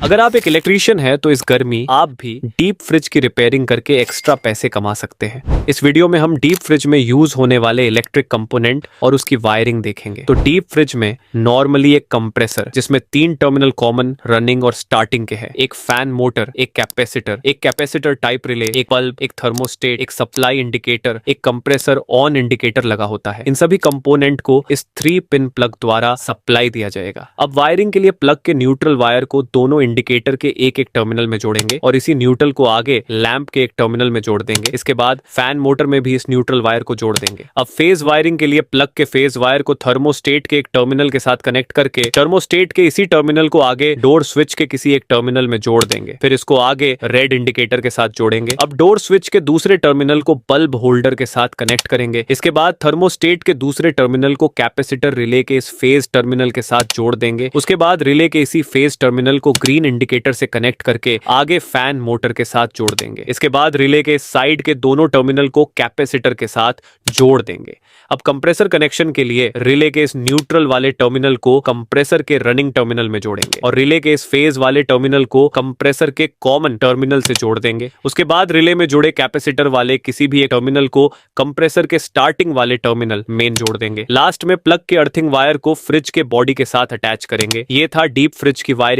अगर आप एक इलेक्ट्रीशियन हैं तो इस गर्मी आप भी डीप फ्रिज की रिपेयरिंग करके एक्स्ट्रा पैसे कमा सकते हैं। इस वीडियो में हम डीप फ्रिज में यूज होने वाले इलेक्ट्रिक कंपोनेंट और उसकी वायरिंग देखेंगे। तो डीप फ्रिज में नॉर्मली एक कंप्रेसर जिसमें 3 टर्मिनल कॉमन, रनिंग और स्टार्टिंग के हैं, एक फैन मोटर, एक कैपेसिटर टाइप रिले, एक बल्ब, एक थर्मोस्टेट, एक सप्लाई इंडिकेटर, एक कंप्रेसर ऑन इंडिकेटर लगा होता है। इन सभी कंपोनेंट को इस 3 पिन प्लग द्वारा सप्लाई दिया जाएगा। अब वायरिंग के लिए प्लग के न्यूट्रल वायर को दोनों इंडिकेटर के एक एक टर्मिनल में जोड़ेंगे और इसी न्यूट्रल को आगे लैंप के एक टर्मिनल में जोड़ देंगे। इसके बाद फैन मोटर में भी इस न्यूट्रल वायर को जोड़ देंगे। अब फेज वायरिंग के लिए प्लग के फेज वायर को थर्मोस्टेट के एक टर्मिनल के साथ कनेक्ट करके थर्मोस्टेट के इसी टर्मिनल को आगे डोर स्विच के किसी एक टर्मिनल में जोड़ देंगे। फिर इसको आगे रेड इंडिकेटर के साथ जोड़ेंगे। अब डोर स्विच के दूसरे टर्मिनल को बल्ब होल्डर के साथ कनेक्ट करेंगे। इसके बाद थर्मोस्टेट के दूसरे टर्मिनल को कैपेसिटर रिले के इस फेज टर्मिनल के साथ जोड़ देंगे। उसके बाद रिले के इसी फेज टर्मिनल को ग्रीन इंडिकेटर से कनेक्ट करके आगे फैन मोटर के साथ जोड़ देंगे। इसके बाद रिले के साइड के दोनों टर्मिनल को कैपेसिटर के साथ जोड़ देंगे। अब कंप्रेसर कनेक्शन के लिए रिले के इस न्यूट्रल वाले टर्मिनल को कंप्रेसर के रनिंग टर्मिनल में जोड़ेंगे और रिले के इस फेज वाले टर्मिनल को कंप्रेसर के कॉमन टर्मिनल से जोड़ देंगे। उसके बाद रिले में जुड़े कैपेसिटर वाले किसी भी एक टर्मिनल को कंप्रेसर के स्टार्टिंग वाले टर्मिनल मेन जोड़ देंगे। लास्ट में प्लग के अर्थिंग वायर को फ्रिज के बॉडी के साथ अटैच करेंगे। ये था डीप फ्रिज की वायरिंग।